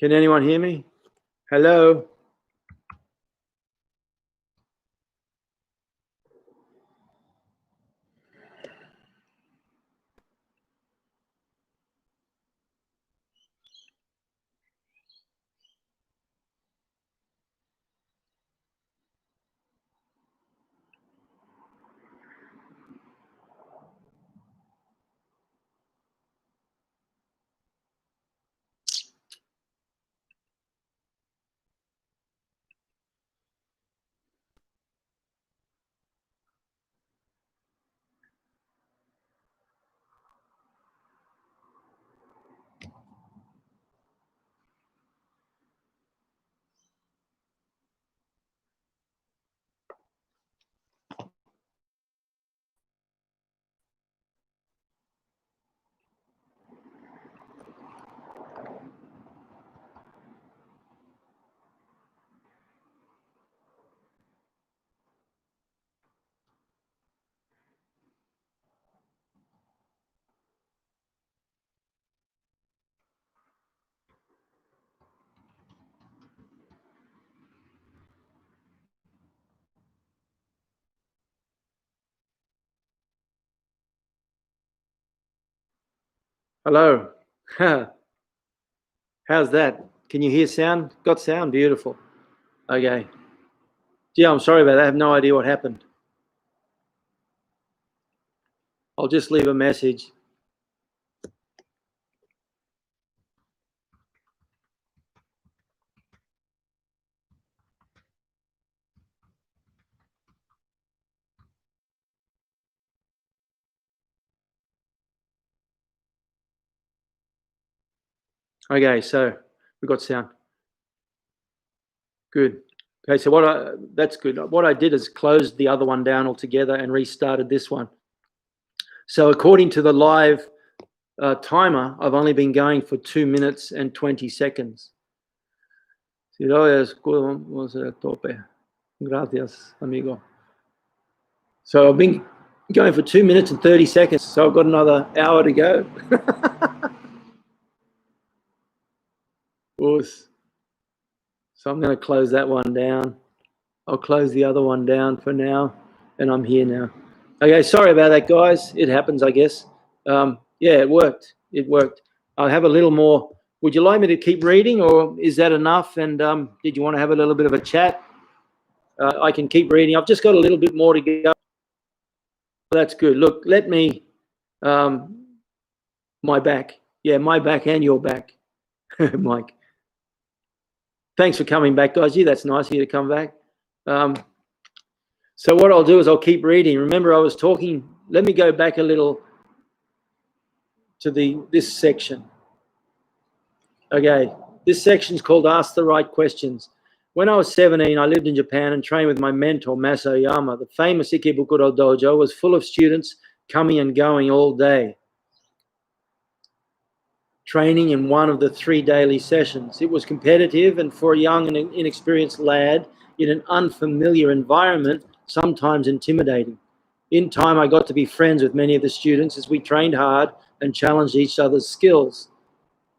Can anyone hear me? Hello? Hello? How's that? Can you hear sound? Got sound? Beautiful. Okay. Yeah, I'm sorry about that. I have no idea what happened. I'll just leave a message. Okay, so we got sound. Good. Okay, so that's good. What I did is closed the other one down altogether and restarted this one. So according to the live timer, I've only been going for 2 minutes and 20 seconds. Si lo vamos a tope. Gracias, amigo. So I've been going for 2 minutes and 30 seconds. So I've got another hour to go. So I'm going to close that one down. I'll close the other one down for now, and I'm here now. Okay, sorry about that, guys. It happens, I guess. Yeah, it worked. It worked. I'll have a little more. Would you like me to keep reading, or is that enough? And did you want to have a little bit of a chat? I can keep reading. I've just got a little bit more to go. That's good. Look, let me, my back. Yeah, my back and your back, Mike. Thanks for coming back, guys. Yeah, that's nice of you to come back. So what I'll do is I'll keep reading. Remember, I was talking. Let me go back a little to this section. Okay, this section is called Ask the Right Questions. When I was 17, I lived in Japan and trained with my mentor, Maso Yama. The famous Ikebukuro dojo was full of students coming and going all day, training in one of the 3 daily sessions. It was competitive, and for a young and inexperienced lad in an unfamiliar environment, sometimes intimidating. In time, I got to be friends with many of the students as we trained hard and challenged each other's skills.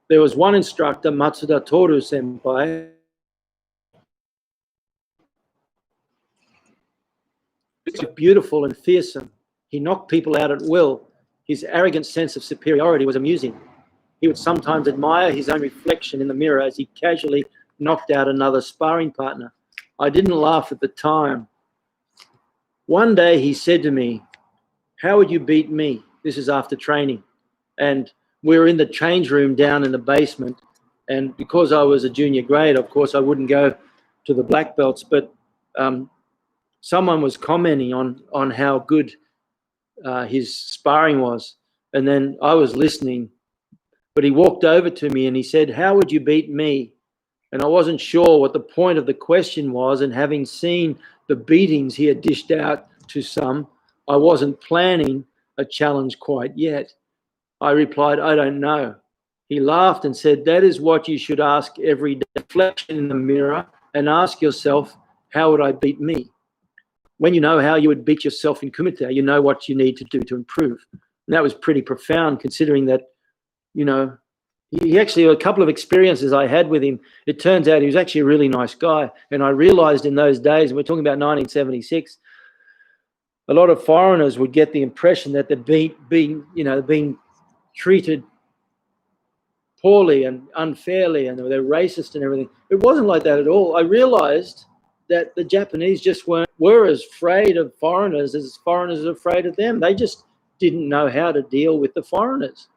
There was one instructor, Matsuda Toru Senpai, beautiful and fearsome. He knocked people out at will. His arrogant sense of superiority was amusing. He would sometimes admire his own reflection in the mirror as he casually knocked out another sparring partner. I didn't laugh at the time. One day he said to me, "How would you beat me?" This is after training. And we were in the change room down in the basement. And because I was a junior grade, of course, I wouldn't go to the black belts, but someone was commenting on how good his sparring was. And then I was listening, but he walked over to me and he said, "How would you beat me?" And I wasn't sure what the point of the question was. And having seen the beatings he had dished out to some, I wasn't planning a challenge quite yet. I replied, "I don't know." He laughed and said, "That is what you should ask every day. Reflection in the mirror and ask yourself, how would I beat me?" When you know how you would beat yourself in Kumite, you know what you need to do to improve. And that was pretty profound, considering that, you know, he actually, a couple of experiences I had with him, it turns out he was actually a really nice guy. And I realized in those days, and we're talking about 1976, a lot of foreigners would get the impression that they're being treated poorly and unfairly, and they're racist and everything. It wasn't like that at all. I realized that the Japanese just were as afraid of foreigners as foreigners are afraid of them. They just didn't know how to deal with the foreigners.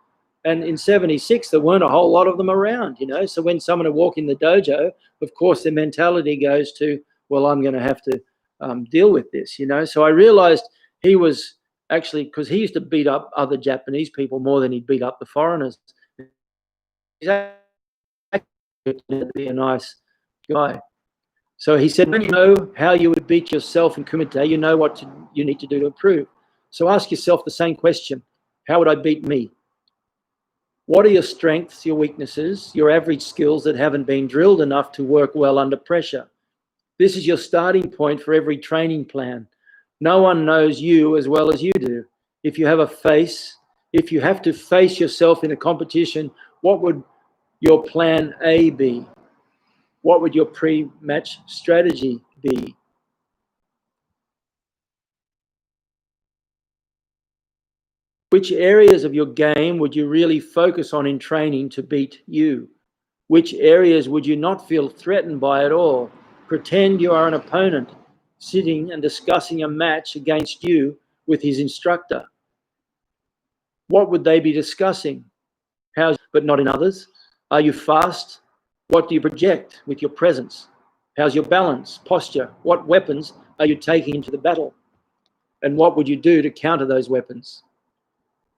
And in 76, there weren't a whole lot of them around, So when someone would walk in the dojo, of course, their mentality goes to, well, I'm going to have to deal with this, So I realized he was actually, because he used to beat up other Japanese people more than he'd beat up the foreigners. He's actually be a nice guy. So he said, when you know how you would beat yourself in Kumite, you know what you need to do to improve. So ask yourself the same question. How would I beat me? What are your strengths, your weaknesses, your average skills that haven't been drilled enough to work well under pressure? This is your starting point for every training plan. No one knows you as well as you do. If you have to face yourself in a competition, what would your plan A be? What would your pre-match strategy be? Which areas of your game would you really focus on in training to beat you? Which areas would you not feel threatened by at all? Pretend you are an opponent sitting and discussing a match against you with his instructor. What would they be discussing? But not in others? Are you fast? What do you project with your presence? How's your balance, posture? What weapons are you taking into the battle? And what would you do to counter those weapons?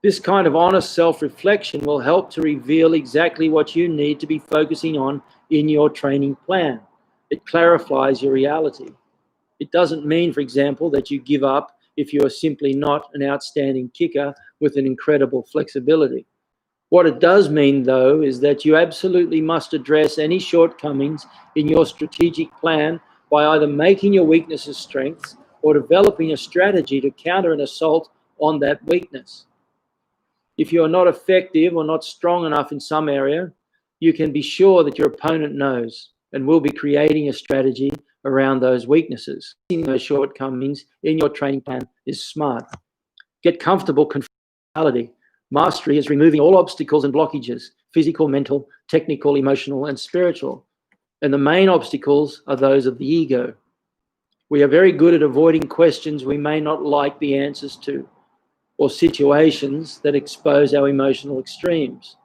This kind of honest self-reflection will help to reveal exactly what you need to be focusing on in your training plan. It clarifies your reality. It doesn't mean, for example, that you give up if you are simply not an outstanding kicker with an incredible flexibility. What it does mean, though, is that you absolutely must address any shortcomings in your strategic plan by either making your weaknesses strengths or developing a strategy to counter an assault on that weakness. If you are not effective or not strong enough in some area, you can be sure that your opponent knows and will be creating a strategy around those weaknesses. Those shortcomings in your training plan is smart. Get comfortable conformity. Mastery is removing all obstacles and blockages, physical, mental, technical, emotional, and spiritual. And the main obstacles are those of the ego. We are very good at avoiding questions we may not like the answers to, or situations that expose our emotional extremes.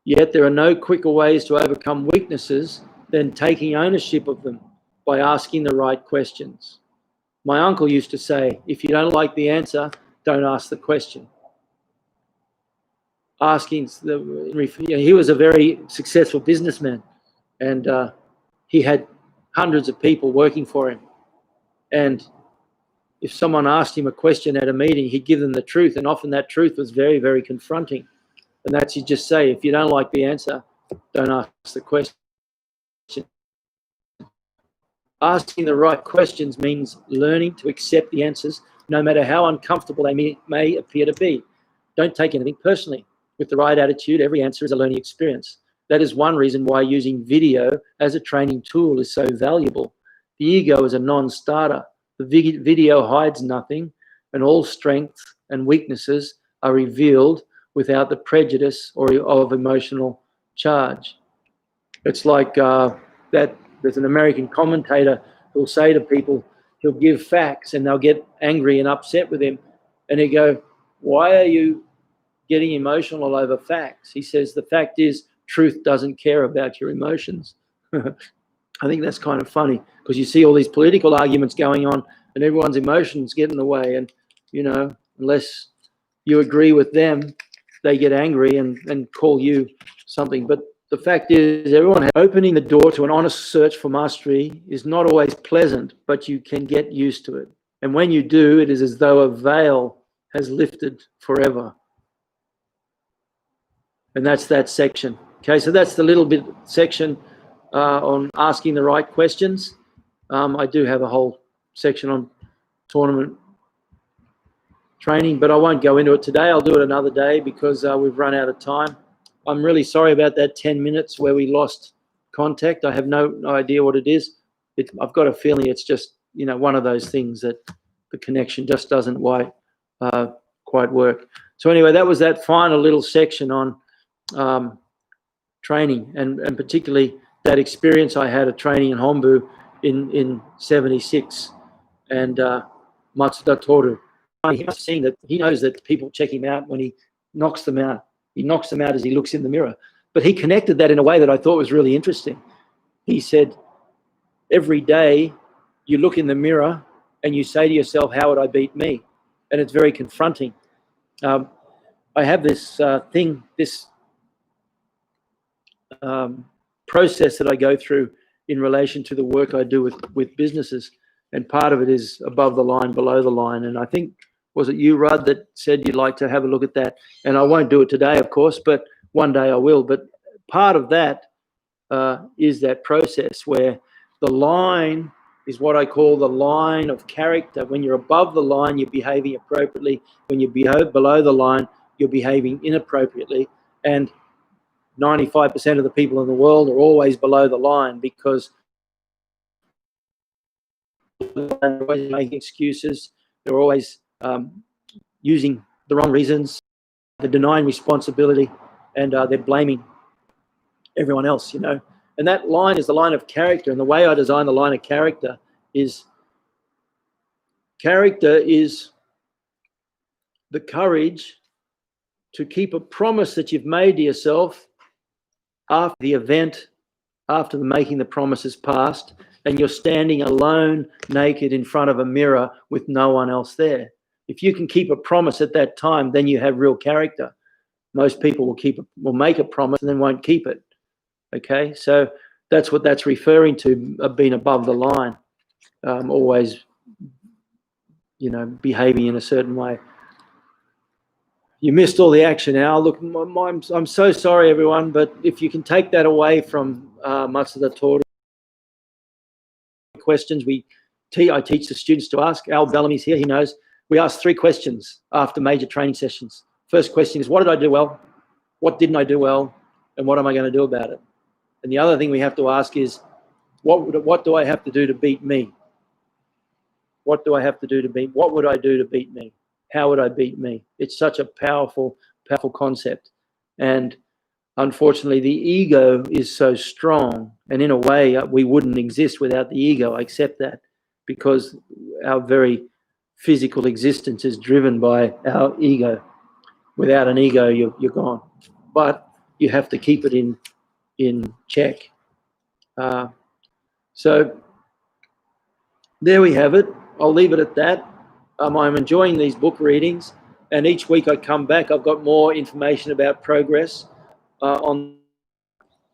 Yet there are no quicker ways to overcome weaknesses than taking ownership of them by asking the right questions. My uncle used to say, if you don't like the answer, don't ask the question. He was a very successful businessman, and he had hundreds of people working for him. And if someone asked him a question at a meeting, he'd give them the truth, and often that truth was very, very confronting. And that's, you just say, if you don't like the answer, don't ask the question. Asking the right questions means learning to accept the answers, no matter how uncomfortable they may appear to be. Don't take anything personally. With the right attitude, every answer is a learning experience. That is one reason why using video as a training tool is so valuable. The ego is a non-starter. The video hides nothing, and all strengths and weaknesses are revealed without the prejudice or of emotional charge. It's like that. There's an American commentator who'll say to people, he'll give facts and they'll get angry and upset with him. And he'll go, why are you getting emotional over facts? He says, the fact is, truth doesn't care about your emotions. I think that's kind of funny, because you see all these political arguments going on and everyone's emotions get in the way. And, unless you agree with them, they get angry and call you something. But the fact is, opening the door to an honest search for mastery is not always pleasant, but you can get used to it. And when you do, it is as though a veil has lifted forever. And that's that section. Okay, so that's the little bit section on asking the right questions. I do have a whole section on tournament training, but I won't go into it today. I'll do it another day because we've run out of time. I'm really sorry about that 10 minutes where we lost contact. I have no idea what it is. I've got a feeling it's just, one of those things that the connection just doesn't quite work. So anyway, that was that final little section on training, and particularly that experience I had of training in Hombu in 76, and Matsuda Toru. He must have seen that. He knows that people check him out when he knocks them out. He knocks them out as he looks in the mirror. But he connected that in a way that I thought was really interesting. He said, every day you look in the mirror and you say to yourself, how would I beat me? And it's very confronting. I have this process that I go through in relation to the work I do with businesses. And part of it is above the line, below the line. And I think, was it you, Rudd, that said you'd like to have a look at that? And I won't do it today, of course, but one day I will. But part of that is that process where the line is what I call the line of character. When you're above the line, you're behaving appropriately. When you're below the line, you're behaving inappropriately. And 95% of the people in the world are always below the line because they're always making excuses. They're always using the wrong reasons. They're denying responsibility, and they're blaming everyone else, And that line is the line of character. And the way I design the line of character is the courage to keep a promise that you've made to yourself after the event, after the making the promise is past, and you're standing alone, naked in front of a mirror with no one else there. If you can keep a promise at that time, then you have real character. Most people will make a promise and then won't keep it. Okay, so that's what that's referring to, being above the line, always, behaving in a certain way. You missed all the action, Al. Look, I'm so sorry, everyone, but if you can take that away from Matsuda Toru, questions I teach the students to ask. Al Bellamy's here, he knows. We ask 3 questions after major training sessions. First question is, what did I do well? What didn't I do well? And what am I going to do about it? And the other thing we have to ask is, what do I have to do to beat me? What do I have to do to beat? What would I do to beat me? How would I beat me? It's such a powerful, powerful concept. And unfortunately, the ego is so strong. And in a way, we wouldn't exist without the ego. I accept that, because our very physical existence is driven by our ego. Without an ego, you're gone. But you have to keep it in check. So there we have it. I'll leave it at that. I'm enjoying these book readings, and each week I come back, I've got more information about progress and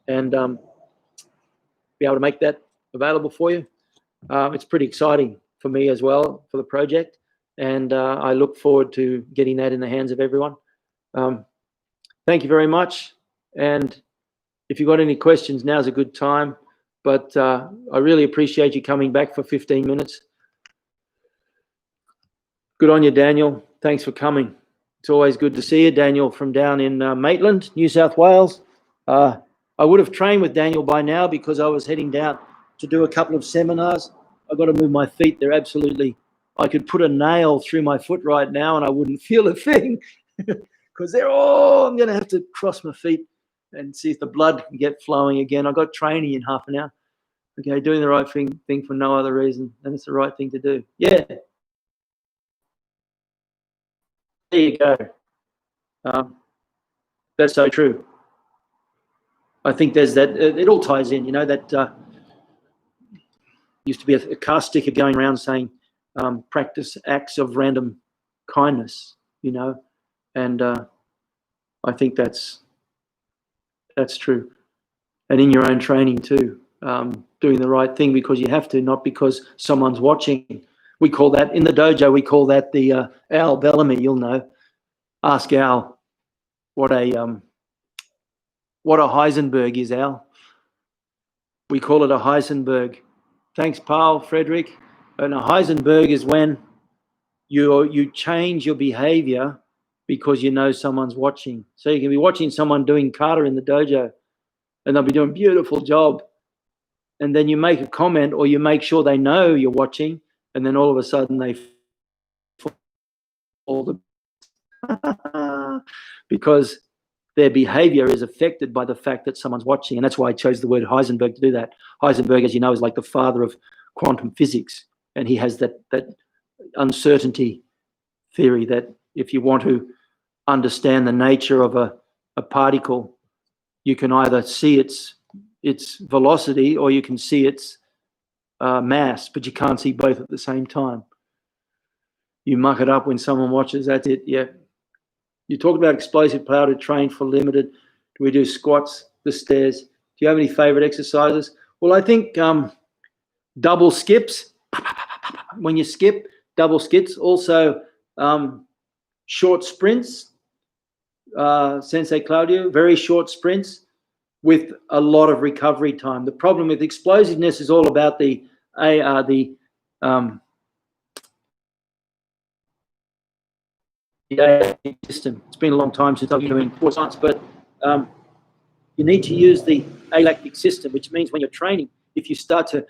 be able to make that available for you. It's pretty exciting for me as well, for the project, and I look forward to getting that in the hands of everyone. Thank you very much, and if you've got any questions, now's a good time, but I really appreciate you coming back for 15 minutes. Good on you, Daniel. Thanks for coming. It's always good to see you, Daniel, from down in Maitland, New South Wales. I would have trained with Daniel by now because I was heading down to do a couple of seminars. I've got to move my feet. They're absolutely, I could put a nail through my foot right now and I wouldn't feel a thing because I'm going to have to cross my feet and see if the blood can get flowing again. I've got training in half an hour. Okay, doing the right thing for no other reason, and it's the right thing to do. Yeah. There you go. That's so true. I think there's that, it all ties in, that used to be a car sticker going around saying, practice acts of random kindness, and I think that's true. And in your own training too, doing the right thing because you have to, not because someone's watching. We call that, in the dojo, we call that the Al Bellamy, you'll know. Ask Al what a Heisenberg is, Al. We call it a Heisenberg. Thanks, Paul, Frederick. And a Heisenberg is when you change your behavior because you know someone's watching. So you can be watching someone doing kata in the dojo, and they'll be doing a beautiful job. And then you make a comment, or you make sure they know you're watching, and then all of a sudden they fall because their behavior is affected by the fact that someone's watching. And that's why I chose the word Heisenberg to do that. Heisenberg, as you know, is like the father of quantum physics. And he has that uncertainty theory that if you want to understand the nature of a particle, you can either see its velocity or you can see its mass, but you can't see both at the same time. You muck it up when someone watches, that's it, yeah. You talked about explosive power to train for limited. Do we do squats, the stairs? Do you have any favorite exercises? Well, I think double skips. When you skip, double skips. Also, short sprints. Sensei Claudio, very short sprints with a lot of recovery time. The problem with explosiveness is all about the system. It's been a long time since I've been doing sports science, but you need to use the alactic system, which means when you're training, if you start to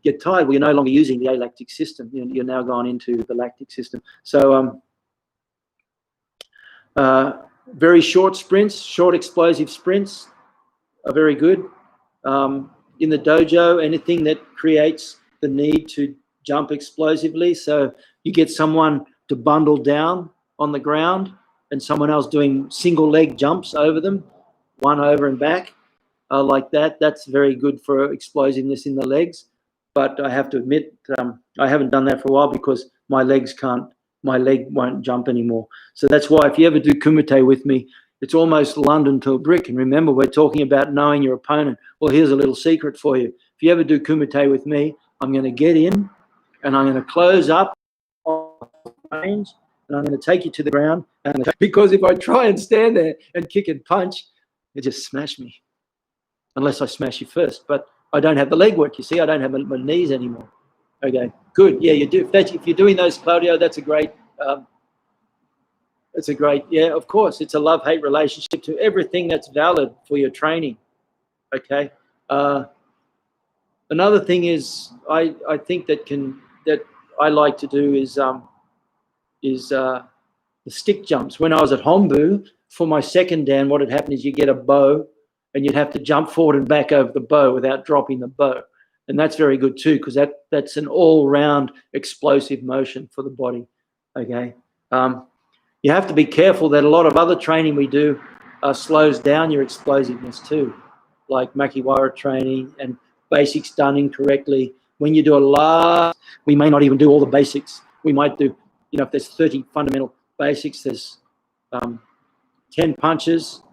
get tired, well, you're no longer using the alactic system. You're now going into the lactic system. So very short sprints, short explosive sprints are very good. In the dojo, anything that creates the need to jump explosively. So you get someone to bundle down on the ground and someone else doing single leg jumps over them, one over and back, like that. That's very good for explosiveness in the legs. But I have to admit, I haven't done that for a while because my leg won't jump anymore. So that's why if you ever do kumite with me, it's almost London to a brick. And remember, we're talking about knowing your opponent. Well, here's a little secret for you. If you ever do kumite with me, I'm going to get in and I'm going to close up on range and I'm going to take you to the ground. Because if I try and stand there and kick and punch, you just smash me. Unless I smash you first. But I don't have the leg work, you see. I don't have my knees anymore. Okay, good. Yeah, you do. If you're doing those, Claudio, that's a great... yeah, of course, it's a love-hate relationship to everything that's valid for your training, okay? Another thing is I think that I like to do is the stick jumps. When I was at Hombu, for my second dan, what had happened is you get a bow and you'd have to jump forward and back over the bow without dropping the bow. And that's very good too, because that's an all-round explosive motion for the body, okay? You have to be careful that a lot of other training we do slows down your explosiveness too, like Makiwara training and basics done incorrectly. When you do a lot, we may not even do all the basics. We might do, if there's 30 fundamental basics, there's 10 punches,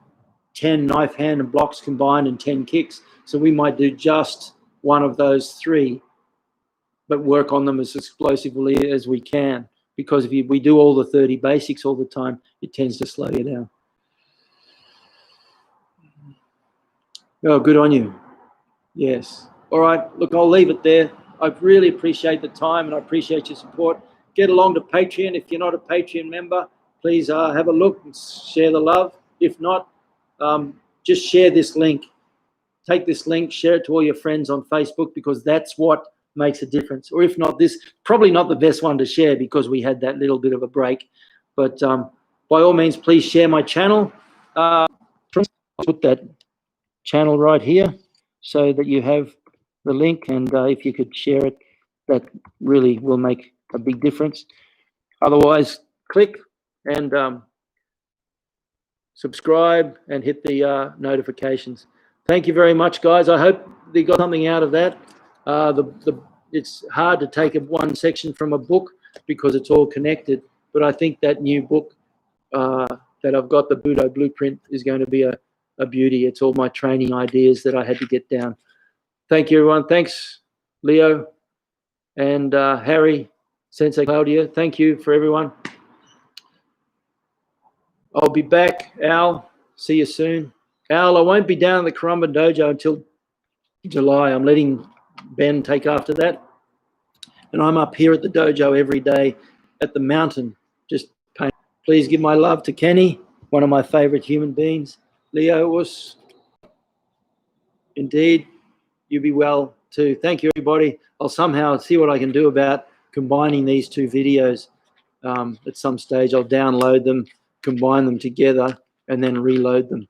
10 knife hand and blocks combined, and 10 kicks. So we might do just one of those 3, but work on them as explosively as we can. Because if we do all the 30 basics all the time, it tends to slow you down. Oh, good on you. Yes. All right. Look, I'll leave it there. I really appreciate the time and I appreciate your support. Get along to Patreon. If you're not a Patreon member, please have a look and share the love. If not, just share this link. Take this link, share it to all your friends on Facebook, because that's what makes a difference. Or if not, this probably not the best one to share because we had that little bit of a break. But by all means, please share my channel. I'll put that channel right here so that you have the link, and if you could share it, that really will make a big difference. Otherwise, click and subscribe and hit the notifications. Thank you very much, guys. I hope you got something out of that. It's hard to take one section from a book because it's all connected, but I think that new book that I've got, the Budo Blueprint, is going to be a beauty. It's all my training ideas that I had to get down. Thank you, everyone. Thanks, Leo and Harry, Sensei Claudia. Thank you for everyone. I'll be back, Al. See you soon. Al, I won't be down in the Karumba Dojo until July. I'm letting Ben take after that. And I'm up here at the dojo every day at the mountain, just paint. Please give my love to Kenny, one of my favorite human beings. Leo was, indeed, you be well too. Thank you, everybody. I'll somehow see what I can do about combining these two videos. At some stage, I'll download them, combine them together, and then reload them.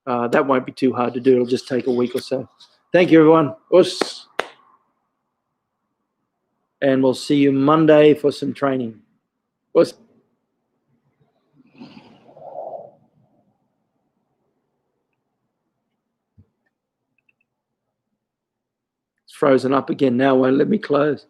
That won't be too hard to do. It'll just take a week or so. Thank you, everyone. Us. And we'll see you Monday for some training. Us. It's frozen up again now. Won't let me close.